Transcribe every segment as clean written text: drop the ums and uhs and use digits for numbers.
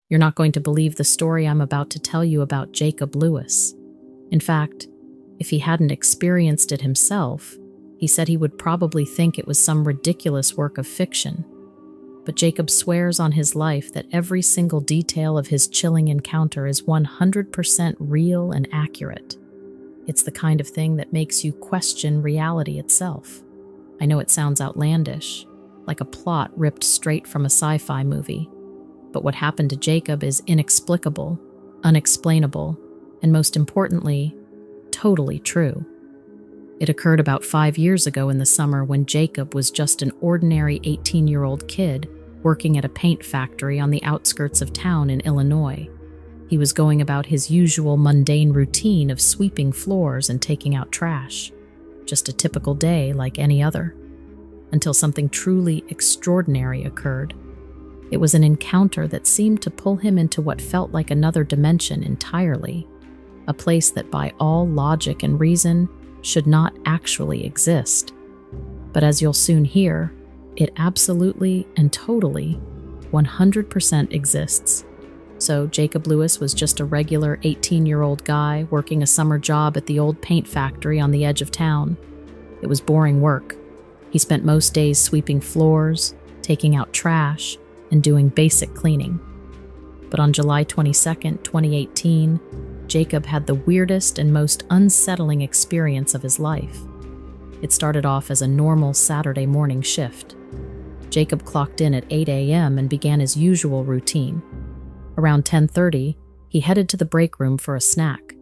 You're not going to believe the story I'm about to tell you about Jacob Lewis. In fact, if he hadn't experienced it himself, he said he would probably think it was some ridiculous work of fiction. But Jacob swears on his life that every single detail of his chilling encounter is 100% real and accurate. It's the kind of thing that makes you question reality itself. I know it sounds outlandish, like a plot ripped straight from a sci-fi movie, but what happened to Jacob is inexplicable, unexplainable, and most importantly, totally true. It occurred about 5 years ago in the summer when Jacob was just an ordinary 18-year-old kid working at a paint factory on the outskirts of town in Illinois. He was going about his usual mundane routine of sweeping floors and taking out trash. Just a typical day like any other. Until something truly extraordinary occurred. It was an encounter that seemed to pull him into what felt like another dimension entirely. A place that by all logic and reason should not actually exist. But as you'll soon hear, it absolutely and totally 100% exists. So Jacob Lewis was just a regular 18-year-old guy working a summer job at the old paint factory on the edge of town. It was boring work. He spent most days sweeping floors, taking out trash, and doing basic cleaning. But on July 22nd, 2018, Jacob had the weirdest and most unsettling experience of his life. It started off as a normal Saturday morning shift. Jacob clocked in at 8 a.m. and began his usual routine. Around 10:30, he headed to the break room for a snack.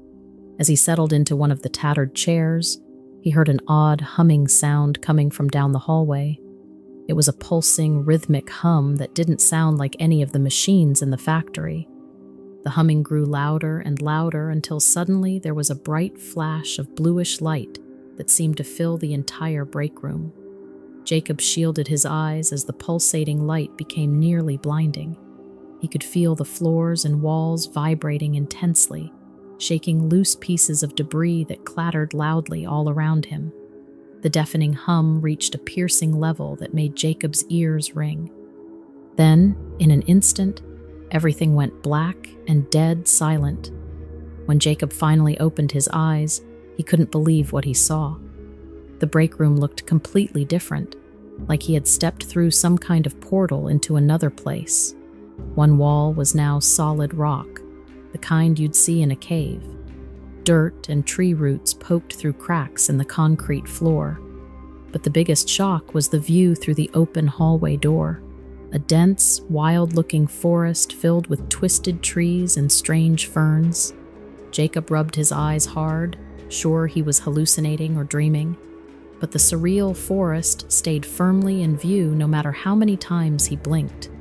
As he settled into one of the tattered chairs, he heard an odd humming sound coming from down the hallway. It was a pulsing, rhythmic hum that didn't sound like any of the machines in the factory. The humming grew louder and louder until suddenly there was a bright flash of bluish light that seemed to fill the entire break room. Jacob shielded his eyes as the pulsating light became nearly blinding. He could feel the floors and walls vibrating intensely, shaking loose pieces of debris that clattered loudly all around him. The deafening hum reached a piercing level that made Jacob's ears ring. Then, in an instant, everything went black and dead silent. When Jacob finally opened his eyes, he couldn't believe what he saw. The break room looked completely different, like he had stepped through some kind of portal into another place. One wall was now solid rock, the kind you'd see in a cave. Dirt and tree roots poked through cracks in the concrete floor. But the biggest shock was the view through the open hallway door. A dense, wild-looking forest filled with twisted trees and strange ferns. Jacob rubbed his eyes hard, sure he was hallucinating or dreaming. But the surreal forest stayed firmly in view no matter how many times he blinked.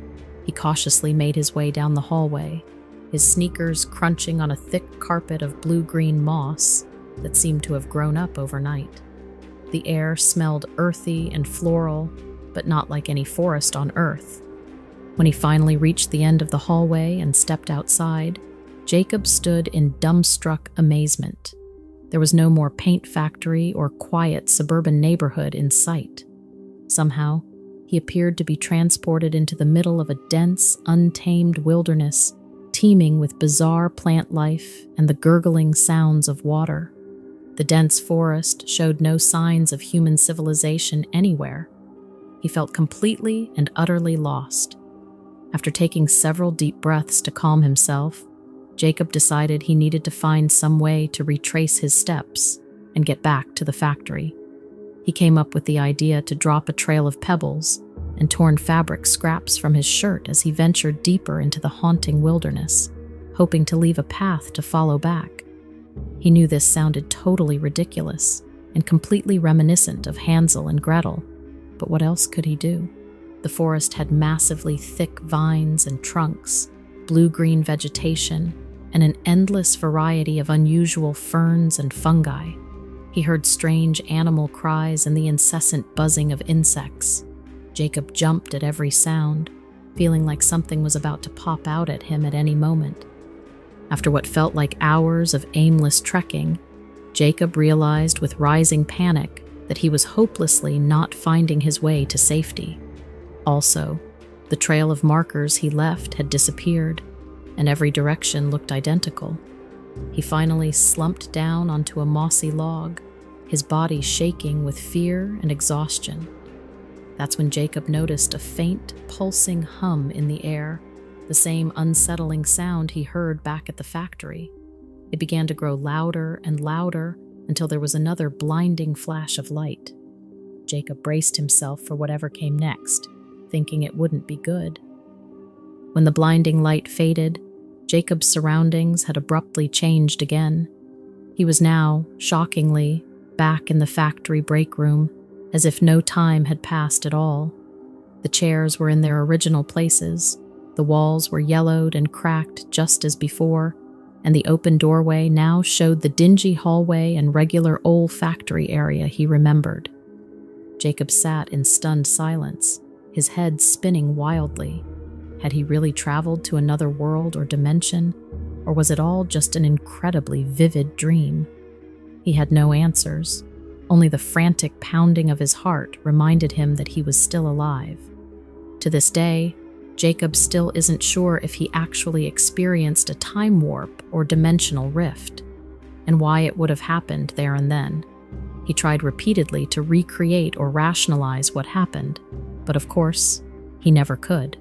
He cautiously made his way down the hallway, his sneakers crunching on a thick carpet of blue-green moss that seemed to have grown up overnight. The air smelled earthy and floral, but not like any forest on Earth. When he finally reached the end of the hallway and stepped outside, Jacob stood in dumbstruck amazement. There was no more paint factory or quiet suburban neighborhood in sight. Somehow, he appeared to be transported into the middle of a dense, untamed wilderness, teeming with bizarre plant life and the gurgling sounds of water. The dense forest showed no signs of human civilization anywhere. He felt completely and utterly lost. After taking several deep breaths to calm himself, Jacob decided he needed to find some way to retrace his steps and get back to the factory. He came up with the idea to drop a trail of pebbles and torn fabric scraps from his shirt as he ventured deeper into the haunting wilderness, hoping to leave a path to follow back. He knew this sounded totally ridiculous and completely reminiscent of Hansel and Gretel, but what else could he do? The forest had massively thick vines and trunks, blue-green vegetation, and an endless variety of unusual ferns and fungi. He heard strange animal cries and the incessant buzzing of insects. Jacob jumped at every sound, feeling like something was about to pop out at him at any moment. After what felt like hours of aimless trekking, Jacob realized with rising panic that he was hopelessly not finding his way to safety. Also, the trail of markers he left had disappeared, and every direction looked identical. He finally slumped down onto a mossy log, his body shaking with fear and exhaustion. That's when Jacob noticed a faint, pulsing hum in the air, the same unsettling sound he heard back at the factory. It began to grow louder and louder until there was another blinding flash of light. Jacob braced himself for whatever came next, thinking it wouldn't be good. When the blinding light faded, Jacob's surroundings had abruptly changed again. He was now, shockingly, back in the factory break room, as if no time had passed at all. The chairs were in their original places, the walls were yellowed and cracked just as before, and the open doorway now showed the dingy hallway and regular old factory area he remembered. Jacob sat in stunned silence, his head spinning wildly. Had he really traveled to another world or dimension, or was it all just an incredibly vivid dream? He had no answers. Only the frantic pounding of his heart reminded him that he was still alive. To this day, Jacob still isn't sure if he actually experienced a time warp or dimensional rift, and why it would have happened there and then. He tried repeatedly to recreate or rationalize what happened, but of course, he never could.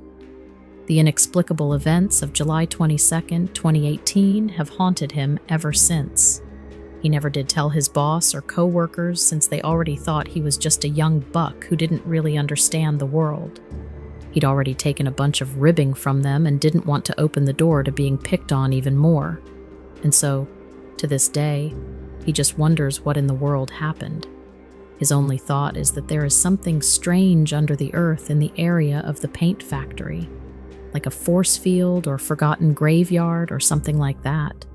The inexplicable events of July 22, 2018 have haunted him ever since. He never did tell his boss or co-workers since they already thought he was just a young buck who didn't really understand the world. He'd already taken a bunch of ribbing from them and didn't want to open the door to being picked on even more. And so, to this day, he just wonders what in the world happened. His only thought is that there is something strange under the earth in the area of the paint factory, like a force field or forgotten graveyard or something like that.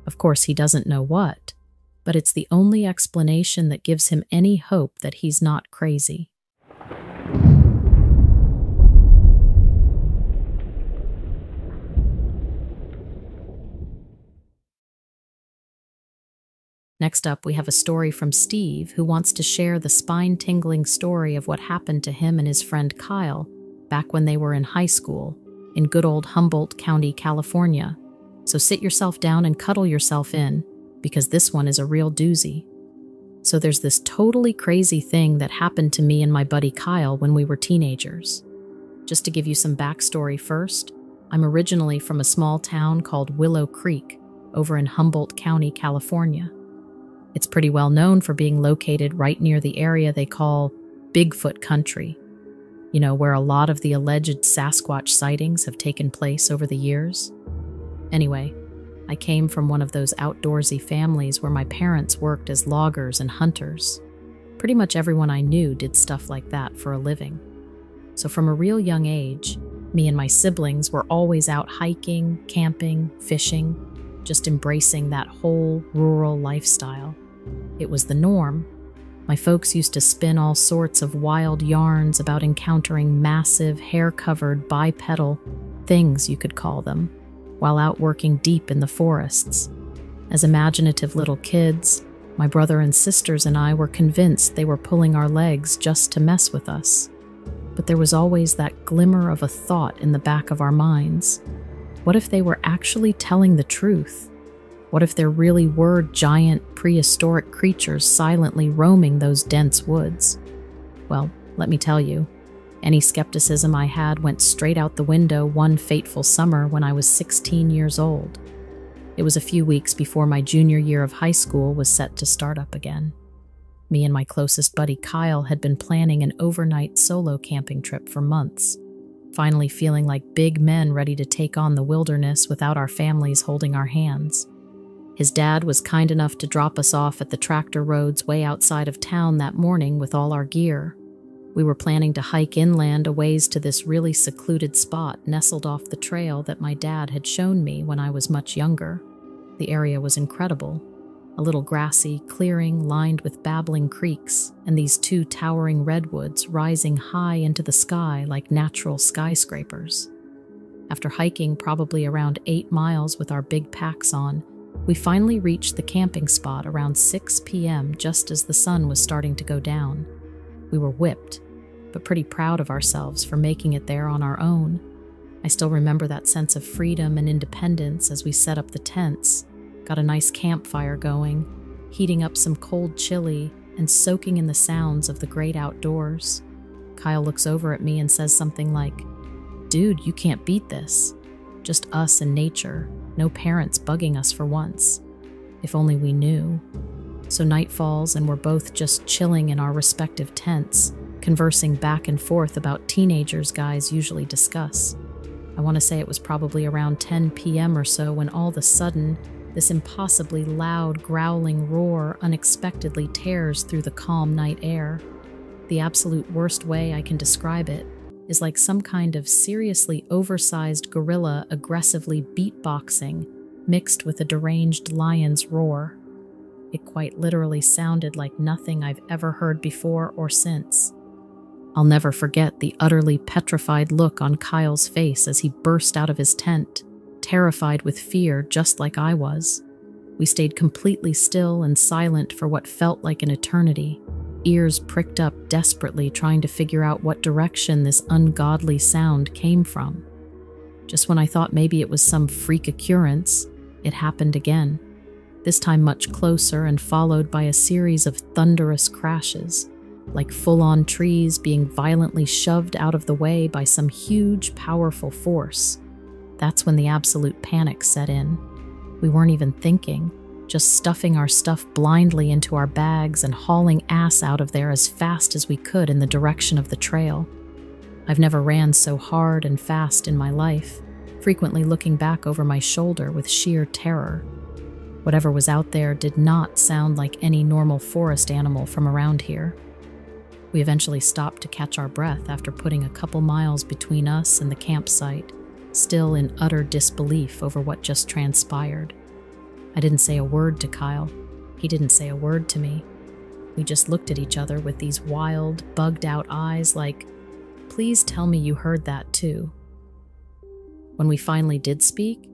Of course, he doesn't know what, but it's the only explanation that gives him any hope that he's not crazy. Next up, we have a story from Steve, who wants to share the spine-tingling story of what happened to him and his friend Kyle back when they were in high school in good old Humboldt County, California. So sit yourself down and cuddle yourself in, because this one is a real doozy. So there's this totally crazy thing that happened to me and my buddy Kyle when we were teenagers. Just to give you some backstory first, I'm originally from a small town called Willow Creek over in Humboldt County, California. It's pretty well known for being located right near the area they call Bigfoot Country. You know, where a lot of the alleged Sasquatch sightings have taken place over the years. Anyway, I came from one of those outdoorsy families where my parents worked as loggers and hunters. Pretty much everyone I knew did stuff like that for a living. So from a real young age, me and my siblings were always out hiking, camping, fishing, just embracing that whole rural lifestyle. It was the norm. My folks used to spin all sorts of wild yarns about encountering massive, hair-covered, bipedal things, you could call them, while out working deep in the forests. As imaginative little kids, my brother and sisters and I were convinced they were pulling our legs just to mess with us. But there was always that glimmer of a thought in the back of our minds. What if they were actually telling the truth? What if there really were giant, prehistoric creatures silently roaming those dense woods? Well, let me tell you, any skepticism I had went straight out the window one fateful summer when I was 16 years old. It was a few weeks before my junior year of high school was set to start up again. Me and my closest buddy Kyle had been planning an overnight solo camping trip for months, finally feeling like big men ready to take on the wilderness without our families holding our hands. His dad was kind enough to drop us off at the tractor roads way outside of town that morning with all our gear. We were planning to hike inland a ways to this really secluded spot nestled off the trail that my dad had shown me when I was much younger. The area was incredible. A little grassy clearing lined with babbling creeks and these two towering redwoods rising high into the sky like natural skyscrapers. After hiking probably around 8 miles with our big packs on, we finally reached the camping spot around 6 p.m. just as the sun was starting to go down. We were whipped, but pretty proud of ourselves for making it there on our own. I still remember that sense of freedom and independence as we set up the tents, got a nice campfire going, heating up some cold chili and soaking in the sounds of the great outdoors. Kyle looks over at me and says something like, "Dude, you can't beat this. Just us and nature, no parents bugging us for once. If only we knew." So night falls and we're both just chilling in our respective tents, conversing back and forth about teenagers guys usually discuss. I want to say it was probably around 10 p.m. or so when all of a sudden, this impossibly loud, growling roar unexpectedly tears through the calm night air. The absolute worst way I can describe it is like some kind of seriously oversized gorilla aggressively beatboxing mixed with a deranged lion's roar. It quite literally sounded like nothing I've ever heard before or since. I'll never forget the utterly petrified look on Kyle's face as he burst out of his tent, terrified with fear just like I was. We stayed completely still and silent for what felt like an eternity, ears pricked up desperately trying to figure out what direction this ungodly sound came from. Just when I thought maybe it was some freak occurrence, it happened again, this time much closer and followed by a series of thunderous crashes, like full-on trees being violently shoved out of the way by some huge, powerful force. That's when the absolute panic set in. We weren't even thinking, just stuffing our stuff blindly into our bags and hauling ass out of there as fast as we could in the direction of the trail. I've never ran so hard and fast in my life, frequently looking back over my shoulder with sheer terror. Whatever was out there did not sound like any normal forest animal from around here. We eventually stopped to catch our breath after putting a couple miles between us and the campsite, still in utter disbelief over what just transpired. I didn't say a word to Kyle. He didn't say a word to me. We just looked at each other with these wild, bugged-out eyes like, "Please tell me you heard that too." When we finally did speak,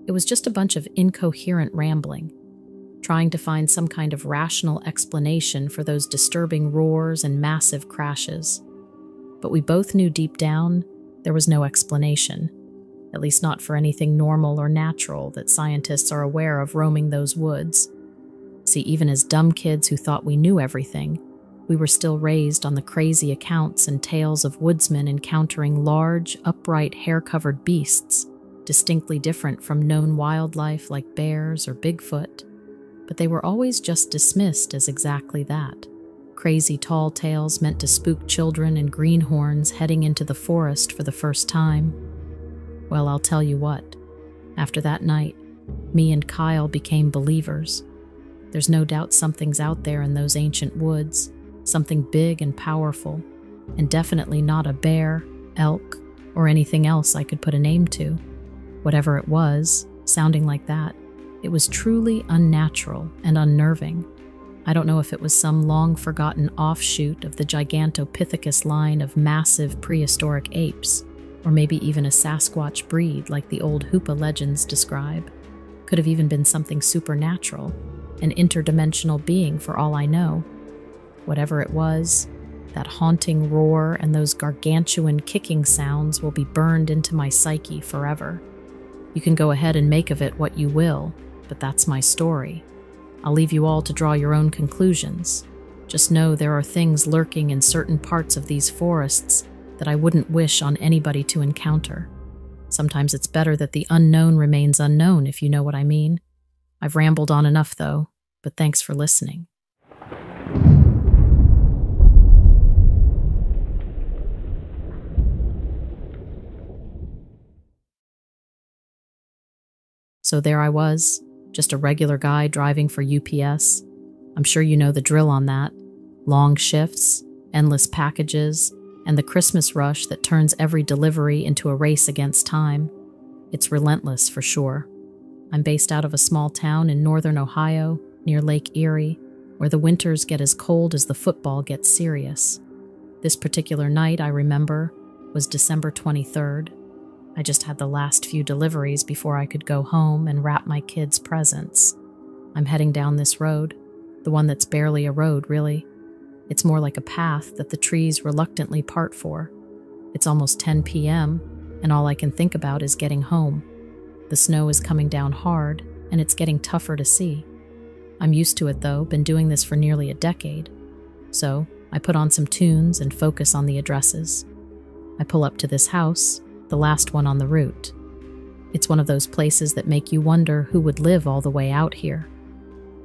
it was just a bunch of incoherent rambling, trying to find some kind of rational explanation for those disturbing roars and massive crashes. But we both knew deep down there was no explanation, at least not for anything normal or natural that scientists are aware of roaming those woods. See, even as dumb kids who thought we knew everything, we were still raised on the crazy accounts and tales of woodsmen encountering large, upright, hair-covered beasts, distinctly different from known wildlife like bears or Bigfoot. But they were always just dismissed as exactly that. Crazy tall tales meant to spook children and greenhorns heading into the forest for the first time. Well, I'll tell you what. After that night, me and Kyle became believers. There's no doubt something's out there in those ancient woods, something big and powerful, and definitely not a bear, elk, or anything else I could put a name to. Whatever it was, sounding like that, it was truly unnatural and unnerving. I don't know if it was some long-forgotten offshoot of the Gigantopithecus line of massive prehistoric apes, or maybe even a Sasquatch breed like the old Hoopa legends describe. Could have even been something supernatural, an interdimensional being for all I know. Whatever it was, that haunting roar and those gargantuan kicking sounds will be burned into my psyche forever. You can go ahead and make of it what you will, but that's my story. I'll leave you all to draw your own conclusions. Just know there are things lurking in certain parts of these forests that I wouldn't wish on anybody to encounter. Sometimes it's better that the unknown remains unknown, if you know what I mean. I've rambled on enough, though, but thanks for listening. So there I was, just a regular guy driving for UPS. I'm sure you know the drill on that. Long shifts, endless packages, and the Christmas rush that turns every delivery into a race against time. It's relentless for sure. I'm based out of a small town in northern Ohio, near Lake Erie, where the winters get as cold as the football gets serious. This particular night, I remember, was December 23rd. I just had the last few deliveries before I could go home and wrap my kids' presents. I'm heading down this road, the one that's barely a road, really. It's more like a path that the trees reluctantly part for. It's almost 10 p.m., and all I can think about is getting home. The snow is coming down hard, and it's getting tougher to see. I'm used to it though, been doing this for nearly a decade. So I put on some tunes and focus on the addresses. I pull up to this house, the last one on the route. It's one of those places that make you wonder who would live all the way out here.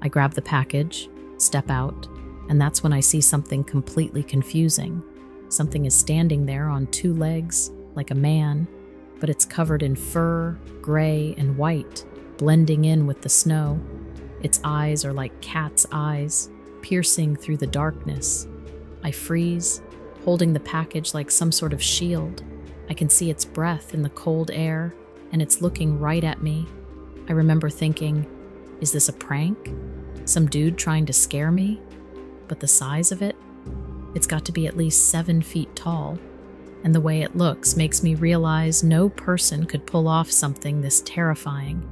I grab the package, step out, and that's when I see something completely confusing. Something is standing there on two legs, like a man, but it's covered in fur, gray and white, blending in with the snow. Its eyes are like cat's eyes, piercing through the darkness. I freeze, holding the package like some sort of shield. I can see its breath in the cold air, and it's looking right at me. I remember thinking, is this a prank? Some dude trying to scare me? But the size of it? It's got to be at least 7 feet tall, and the way it looks makes me realize no person could pull off something this terrifying.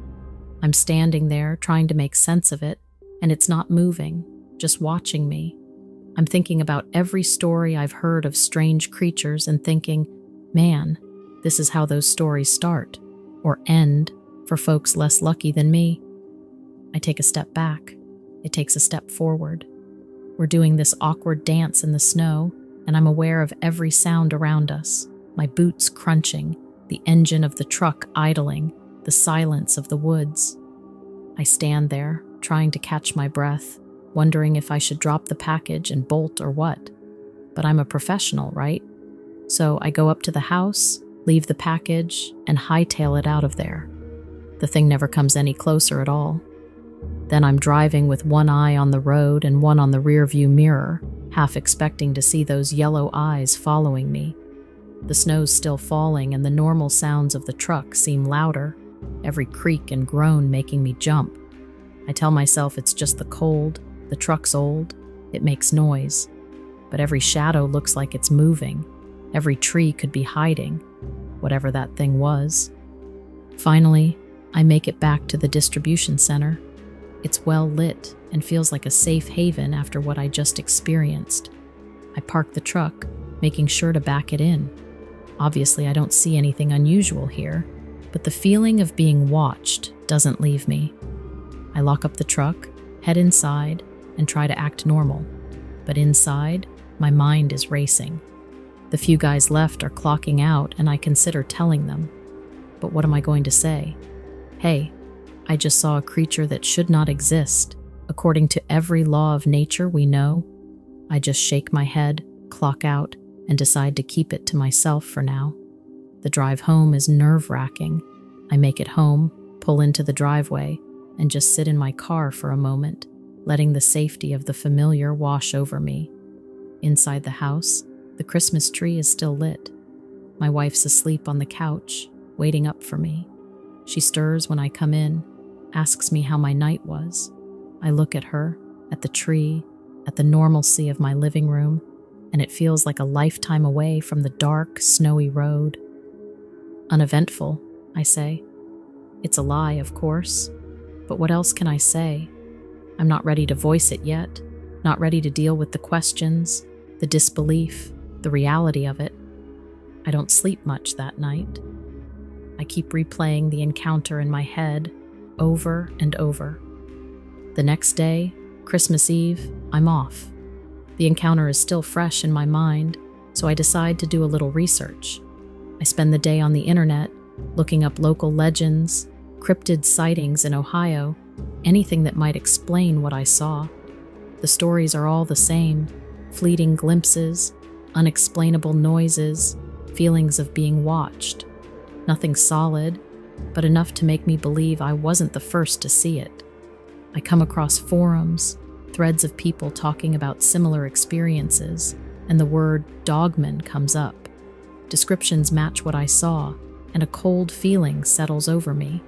I'm standing there trying to make sense of it, and it's not moving, just watching me. I'm thinking about every story I've heard of strange creatures and thinking, man, this is how those stories start, or end, for folks less lucky than me. I take a step back. It takes a step forward. We're doing this awkward dance in the snow, and I'm aware of every sound around us. My boots crunching, the engine of the truck idling, the silence of the woods. I stand there, trying to catch my breath, wondering if I should drop the package and bolt or what. But I'm a professional, right? So I go up to the house, leave the package, and hightail it out of there. The thing never comes any closer at all. Then I'm driving with one eye on the road and one on the rearview mirror, half expecting to see those yellow eyes following me. The snow's still falling and the normal sounds of the truck seem louder, every creak and groan making me jump. I tell myself it's just the cold, the truck's old, it makes noise. But every shadow looks like it's moving. Every tree could be hiding, whatever that thing was. Finally, I make it back to the distribution center. It's well lit and feels like a safe haven after what I just experienced. I park the truck, making sure to back it in. Obviously, I don't see anything unusual here, but the feeling of being watched doesn't leave me. I lock up the truck, head inside, and try to act normal. But inside, my mind is racing. The few guys left are clocking out, and I consider telling them. But what am I going to say? Hey, I just saw a creature that should not exist, according to every law of nature we know. I just shake my head, clock out, and decide to keep it to myself for now. The drive home is nerve-wracking. I make it home, pull into the driveway, and just sit in my car for a moment, letting the safety of the familiar wash over me. Inside the house, the Christmas tree is still lit. My wife's asleep on the couch, waiting up for me. She stirs when I come in, asks me how my night was. I look at her, at the tree, at the normalcy of my living room, and it feels like a lifetime away from the dark, snowy road. Uneventful, I say. It's a lie, of course, but what else can I say? I'm not ready to voice it yet, not ready to deal with the questions, the disbelief, the reality of it. I don't sleep much that night. I keep replaying the encounter in my head over and over. The next day, Christmas Eve, I'm off. The encounter is still fresh in my mind, so I decide to do a little research. I spend the day on the internet, looking up local legends, cryptid sightings in Ohio, anything that might explain what I saw. The stories are all the same: fleeting glimpses, unexplainable noises, feelings of being watched. Nothing solid, but enough to make me believe I wasn't the first to see it. I come across forums, threads of people talking about similar experiences, and the word dogman comes up. Descriptions match what I saw, and a cold feeling settles over me.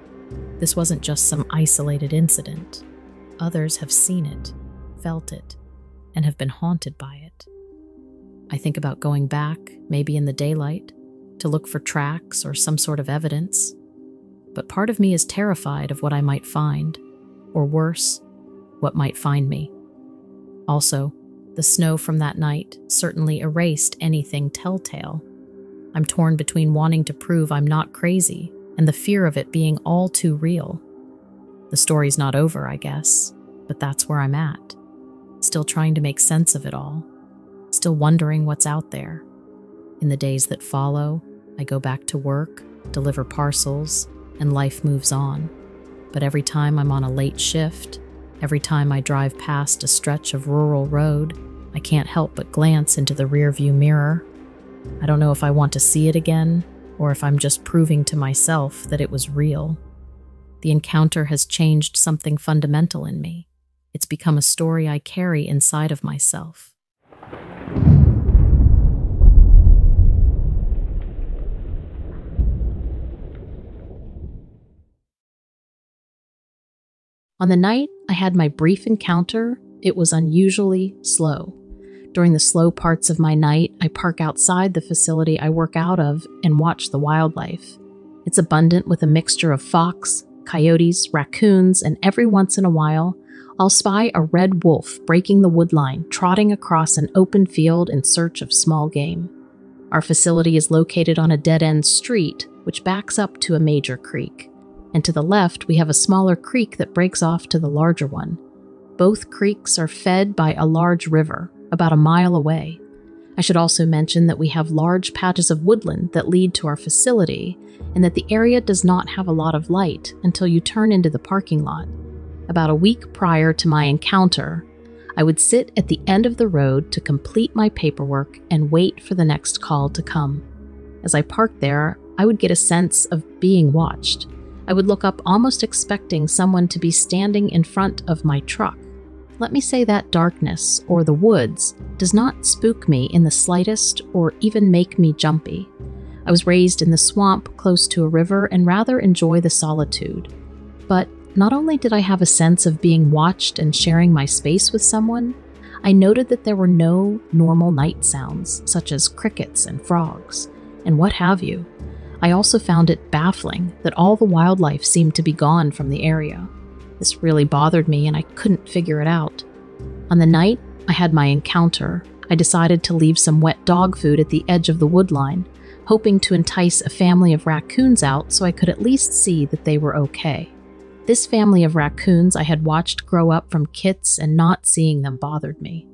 This wasn't just some isolated incident. Others have seen it, felt it, and have been haunted by it. I think about going back, maybe in the daylight, to look for tracks or some sort of evidence. But part of me is terrified of what I might find, or worse, what might find me. Also, the snow from that night certainly erased anything telltale. I'm torn between wanting to prove I'm not crazy and the fear of it being all too real. The story's not over, I guess, but that's where I'm at. Still trying to make sense of it all. Still wondering what's out there. In the days that follow, I go back to work, deliver parcels, and life moves on. But every time I'm on a late shift, every time I drive past a stretch of rural road, I can't help but glance into the rearview mirror. I don't know if I want to see it again, or if I'm just proving to myself that it was real. The encounter has changed something fundamental in me. It's become a story I carry inside of myself. On the night I had my brief encounter, it was unusually slow. During the slow parts of my night, I park outside the facility I work out of and watch the wildlife. It's abundant with a mixture of fox, coyotes, raccoons, and every once in a while, I'll spy a red wolf breaking the wood line, trotting across an open field in search of small game. Our facility is located on a dead-end street, which backs up to a major creek. And to the left, we have a smaller creek that breaks off to the larger one. Both creeks are fed by a large river, about a mile away. I should also mention that we have large patches of woodland that lead to our facility, and that the area does not have a lot of light until you turn into the parking lot. About a week prior to my encounter, I would sit at the end of the road to complete my paperwork and wait for the next call to come. As I parked there, I would get a sense of being watched. I would look up almost expecting someone to be standing in front of my truck. Let me say that darkness, or the woods, does not spook me in the slightest or even make me jumpy. I was raised in the swamp close to a river and rather enjoy the solitude. But not only did I have a sense of being watched and sharing my space with someone, I noted that there were no normal night sounds, such as crickets and frogs, and what have you. I also found it baffling that all the wildlife seemed to be gone from the area. This really bothered me and I couldn't figure it out. On the night I had my encounter, I decided to leave some wet dog food at the edge of the wood line, hoping to entice a family of raccoons out so I could at least see that they were okay. This family of raccoons I had watched grow up from kits, and not seeing them bothered me.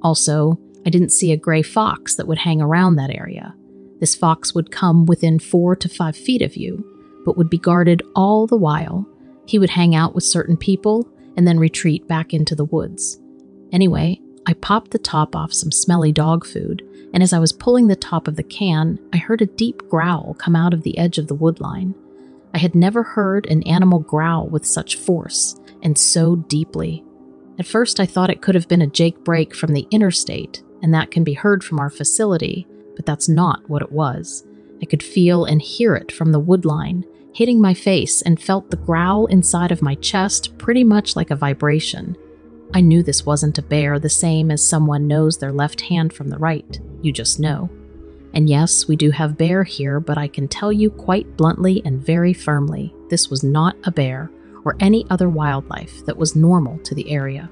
Also, I didn't see a gray fox that would hang around that area. This fox would come within 4 to 5 feet of you, but would be guarded all the while. He would hang out with certain people and then retreat back into the woods. Anyway, I popped the top off some smelly dog food, and as I was pulling the top of the can, I heard a deep growl come out of the edge of the wood line. I had never heard an animal growl with such force, and so deeply. At first I thought it could have been a Jake break from the interstate, and that can be heard from our facility, but that's not what it was. I could feel and hear it from the wood line, hitting my face, and felt the growl inside of my chest pretty much like a vibration. I knew this wasn't a bear, the same as someone knows their left hand from the right. You just know. And yes, we do have bear here, but I can tell you quite bluntly and very firmly, this was not a bear or any other wildlife that was normal to the area.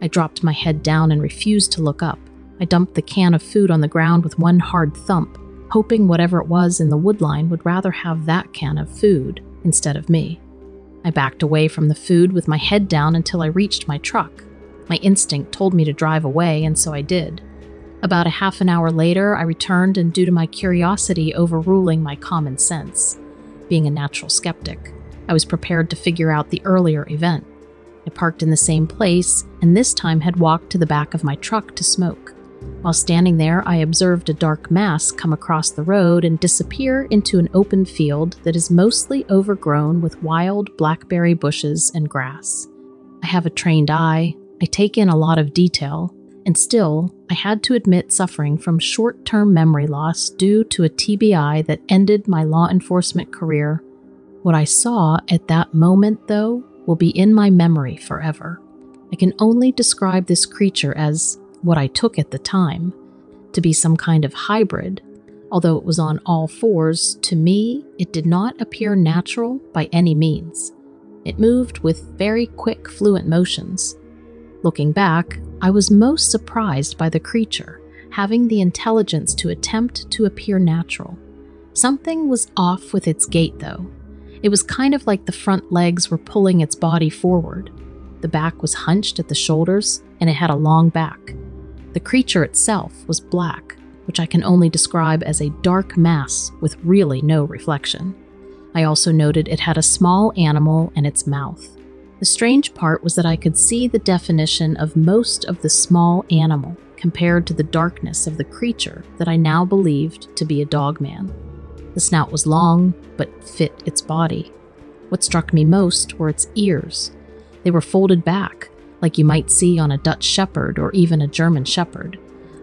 I dropped my head down and refused to look up. I dumped the can of food on the ground with one hard thump, hoping whatever it was in the woodline would rather have that can of food instead of me. I backed away from the food with my head down until I reached my truck. My instinct told me to drive away, and so I did. About a half an hour later, I returned, and due to my curiosity overruling my common sense, being a natural skeptic, I was prepared to figure out the earlier event. I parked in the same place, and this time had walked to the back of my truck to smoke. While standing there, I observed a dark mass come across the road and disappear into an open field that is mostly overgrown with wild blackberry bushes and grass. I have a trained eye, I take in a lot of detail, and still, I had to admit suffering from short-term memory loss due to a TBI that ended my law enforcement career. What I saw at that moment, though, will be in my memory forever. I can only describe this creature as what I took at the time, to be some kind of hybrid. Although it was on all fours, to me, it did not appear natural by any means. It moved with very quick, fluent motions. Looking back, I was most surprised by the creature, having the intelligence to attempt to appear natural. Something was off with its gait, though. It was kind of like the front legs were pulling its body forward. The back was hunched at the shoulders, and it had a long back. The creature itself was black, which I can only describe as a dark mass with really no reflection. I also noted it had a small animal in its mouth. The strange part was that I could see the definition of most of the small animal compared to the darkness of the creature that I now believed to be a dogman. The snout was long, but fit its body. What struck me most were its ears. They were folded back, like you might see on a Dutch Shepherd or even a German Shepherd.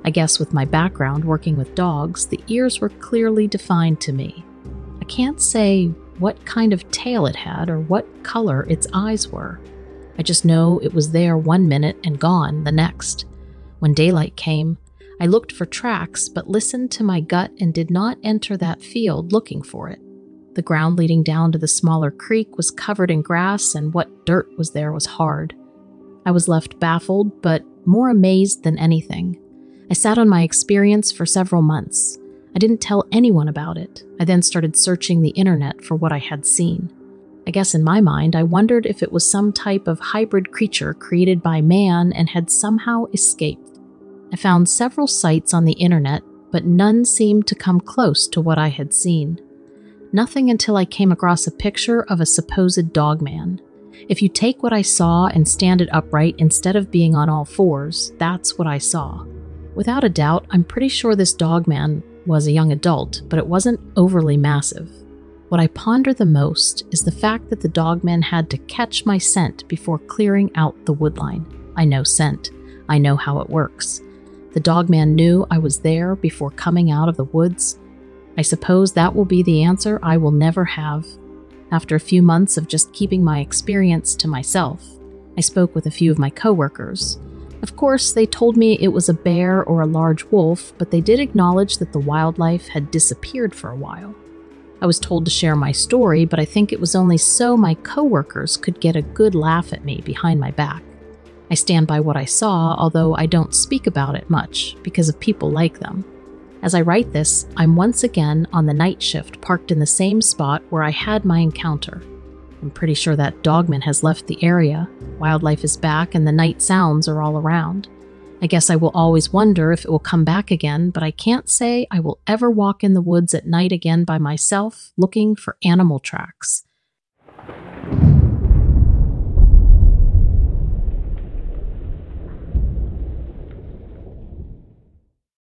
I guess with my background working with dogs, the ears were clearly defined to me. I can't say what kind of tail it had or what color its eyes were. I just know it was there one minute and gone the next. When daylight came, I looked for tracks but listened to my gut and did not enter that field looking for it. The ground leading down to the smaller creek was covered in grass, and what dirt was there was hard. I was left baffled, but more amazed than anything. I sat on my experience for several months. I didn't tell anyone about it. I then started searching the internet for what I had seen. I guess in my mind, I wondered if it was some type of hybrid creature created by man and had somehow escaped. I found several sites on the internet, but none seemed to come close to what I had seen. Nothing until I came across a picture of a supposed dogman. If you take what I saw and stand it upright instead of being on all fours, that's what I saw. Without a doubt, I'm pretty sure this dogman was a young adult, but it wasn't overly massive. What I ponder the most is the fact that the dogman had to catch my scent before clearing out the woodline. I know scent. I know how it works. The dogman knew I was there before coming out of the woods. I suppose that will be the answer I will never have. After a few months of just keeping my experience to myself, I spoke with a few of my coworkers. Of course, they told me it was a bear or a large wolf, but they did acknowledge that the wildlife had disappeared for a while. I was told to share my story, but I think it was only so my coworkers could get a good laugh at me behind my back. I stand by what I saw, although I don't speak about it much because of people like them. As I write this, I'm once again on the night shift, parked in the same spot where I had my encounter. I'm pretty sure that dogman has left the area, wildlife is back, and the night sounds are all around. I guess I will always wonder if it will come back again, but I can't say I will ever walk in the woods at night again by myself looking for animal tracks.